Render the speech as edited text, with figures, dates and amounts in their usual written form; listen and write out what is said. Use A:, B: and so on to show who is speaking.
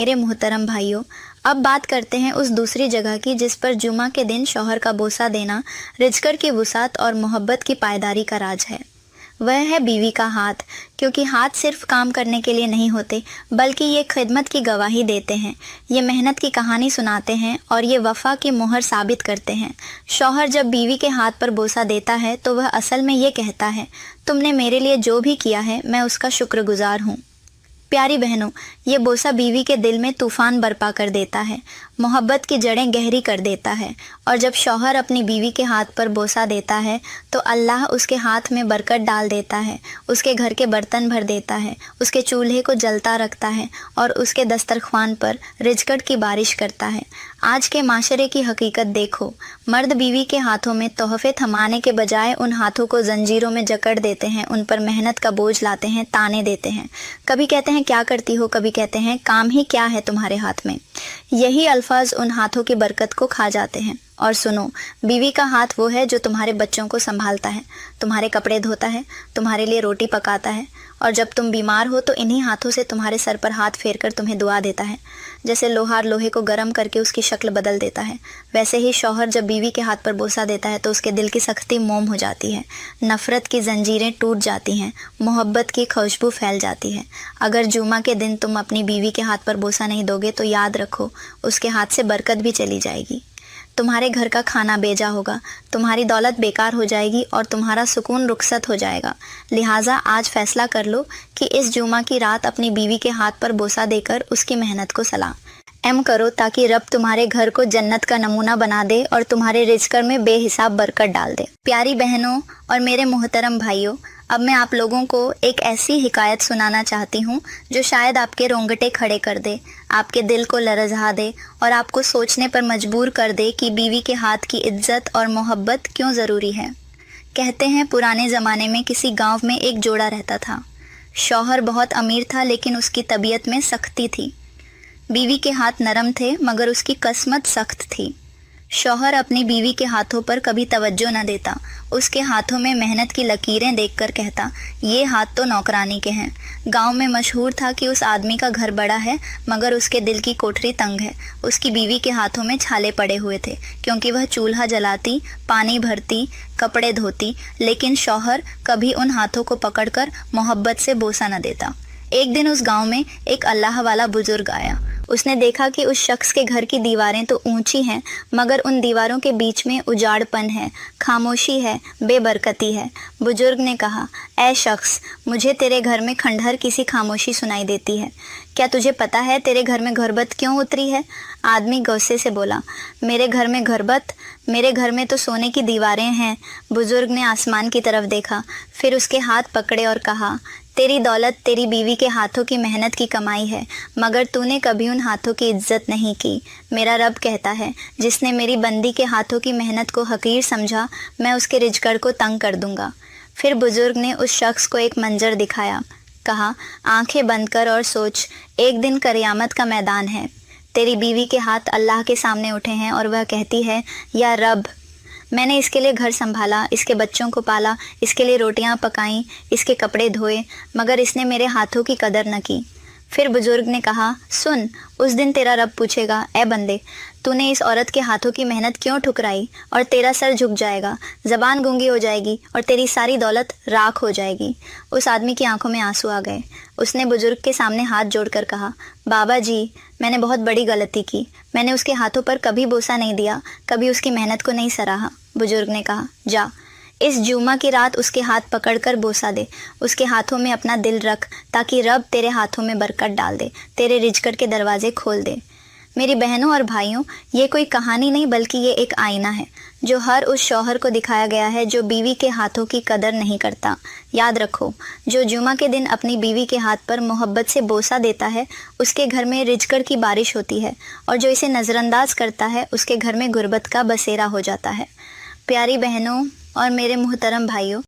A: मेरे मोहतरम भाइयों, अब बात करते हैं उस दूसरी जगह की जिस पर जुमा के दिन शौहर का बोसा देना रिज़्क़ की वुसात और मोहब्बत की पायदारी का राज है। वह है बीवी का हाथ, क्योंकि हाथ सिर्फ काम करने के लिए नहीं होते बल्कि ये खिदमत की गवाही देते हैं, ये मेहनत की कहानी सुनाते हैं और ये वफ़ा की मोहर साबित करते हैं। शौहर जब बीवी के हाथ पर बोसा देता है तो वह असल में ये कहता है, तुमने मेरे लिए जो भी किया है मैं उसका शुक्रगुजार हूँ। प्यारी बहनों, ये बोसा बीवी के दिल में तूफ़ान बरपा कर देता है, मोहब्बत की जड़ें गहरी कर देता है। और जब शौहर अपनी बीवी के हाथ पर बोसा देता है तो अल्लाह उसके हाथ में बरकत डाल देता है, उसके घर के बर्तन भर देता है, उसके चूल्हे को जलता रखता है और उसके दस्तरख्वान पर रिज़्क़ की बारिश करता है। आज के माशरे की हकीकत देखो, मर्द बीवी के हाथों में तोहफे थमाने के बजाय उन हाथों को जंजीरों में जकड़ देते हैं, उन पर मेहनत का बोझ लाते हैं, ताने देते हैं। कभी कहते हैं क्या करती हो, कभी कहते हैं काम ही क्या है तुम्हारे हाथ में। यही अल्फाज उन हाथों की बरकत को खा जाते हैं। और सुनो, बीवी का हाथ वो है जो तुम्हारे बच्चों को संभालता है, तुम्हारे कपड़े धोता है, तुम्हारे लिए रोटी पकाता है, और जब तुम बीमार हो तो इन्हीं हाथों से तुम्हारे सर पर हाथ फेर कर तुम्हें दुआ देता है। जैसे लोहार लोहे को गर्म करके उसकी शक्ल बदल देता है, वैसे ही शौहर जब बीवी के हाथ पर बोसा देता है तो उसके दिल की सख्ती मोम हो जाती है, नफ़रत की जंजीरें टूट जाती हैं, मोहब्बत की खुशबू फैल जाती है। अगर जुमा के दिन तुम अपनी बीवी के हाथ पर बोसा नहीं दोगे तो याद रखो, उसके हाथ से बरकत भी चली जाएगी। तुम्हारे घर का खाना बेजा होगा, तुम्हारी दौलत बेकार हो जाएगी और तुम्हारा सुकून रुखसत हो जाएगा। लिहाजा आज फैसला कर लो कि इस जुमा की रात अपनी बीवी के हाथ पर बोसा देकर उसकी मेहनत को सलाम करो, ताकि रब तुम्हारे घर को जन्नत का नमूना बना दे और तुम्हारे रिज़्क़ में बेहिसाब बरकत डाल दे। प्यारी बहनों और मेरे मोहतरम भाइयों, अब मैं आप लोगों को एक ऐसी हिकायत सुनाना चाहती हूँ जो शायद आपके रोंगटे खड़े कर दे, आपके दिल को लरज़ा दे और आपको सोचने पर मजबूर कर दे कि बीवी के हाथ की इज्जत और मोहब्बत क्यों ज़रूरी है। कहते हैं पुराने ज़माने में किसी गांव में एक जोड़ा रहता था। शौहर बहुत अमीर था लेकिन उसकी तबीयत में सख्ती थी। बीवी के हाथ नरम थे मगर उसकी किस्मत सख्त थी। शौहर अपनी बीवी के हाथों पर कभी तवज्जो न देता, उसके हाथों में मेहनत की लकीरें देखकर कहता, ये हाथ तो नौकरानी के हैं। गांव में मशहूर था कि उस आदमी का घर बड़ा है मगर उसके दिल की कोठरी तंग है। उसकी बीवी के हाथों में छाले पड़े हुए थे क्योंकि वह चूल्हा जलाती, पानी भरती, कपड़े धोती, लेकिन शौहर कभी उन हाथों को पकड़कर मोहब्बत से बोसा न देता। एक दिन उस गांव में एक अल्लाह वाला बुजुर्ग आया। उसने देखा कि उस शख्स के घर की दीवारें तो ऊंची हैं मगर उन दीवारों के बीच में उजाड़पन है, खामोशी है, बेबरकती है। बुजुर्ग ने कहा, ऐ शख्स, मुझे तेरे घर में खंडहर किसी खामोशी सुनाई देती है। क्या तुझे पता है तेरे घर में गुर्बत क्यों उतरी है? आदमी गुस्से से बोला, मेरे घर में गुर्बत? मेरे घर में तो सोने की दीवारें हैं। बुजुर्ग ने आसमान की तरफ देखा, फिर उसके हाथ पकड़े और कहा, तेरी दौलत तेरी बीवी के हाथों की मेहनत की कमाई है मगर तूने कभी उन हाथों की इज्जत नहीं की। मेरा रब कहता है, जिसने मेरी बंदी के हाथों की मेहनत को हकीर समझा, मैं उसके रिज़्क़ को तंग कर दूंगा। फिर बुजुर्ग ने उस शख्स को एक मंजर दिखाया, कहा, आंखें बंद कर और सोच, एक दिन क़यामत का मैदान है। तेरी बीवी के हाथ अल्लाह के सामने उठे हैं और वह कहती है, या रब, मैंने इसके लिए घर संभाला, इसके बच्चों को पाला, इसके लिए रोटियां पकाईं, इसके कपड़े धोए, मगर इसने मेरे हाथों की कदर न की। फिर बुजुर्ग ने कहा, सुन, उस दिन तेरा रब पूछेगा, ए बंदे, तूने इस औरत के हाथों की मेहनत क्यों ठुकराई? और तेरा सर झुक जाएगा, ज़बान गूंगी हो जाएगी और तेरी सारी दौलत राख हो जाएगी। उस आदमी की आंखों में आंसू आ गए। उसने बुजुर्ग के सामने हाथ जोड़कर कहा, बाबा जी, मैंने बहुत बड़ी गलती की। मैंने उसके हाथों पर कभी बोसा नहीं दिया, कभी उसकी मेहनत को नहीं सराहा। बुजुर्ग ने कहा, जा, इस जुमा की रात उसके हाथ पकड़कर बोसा दे, उसके हाथों में अपना दिल रख ताकि रब तेरे हाथों में बरकत डाल दे, तेरे रिज़्क़ के दरवाजे खोल दे। मेरी बहनों और भाइयों, ये कोई कहानी नहीं बल्कि ये एक आईना है जो हर उस शौहर को दिखाया गया है जो बीवी के हाथों की कदर नहीं करता। याद रखो, जो जुमा के दिन अपनी बीवी के हाथ पर मोहब्बत से बोसा देता है उसके घर में रिज़्क़ की बारिश होती है, और जो इसे नज़रअंदाज करता है उसके घर में गुर्बत का बसेरा हो जाता है। प्यारी बहनों और मेरे मोहतरम भाइयों,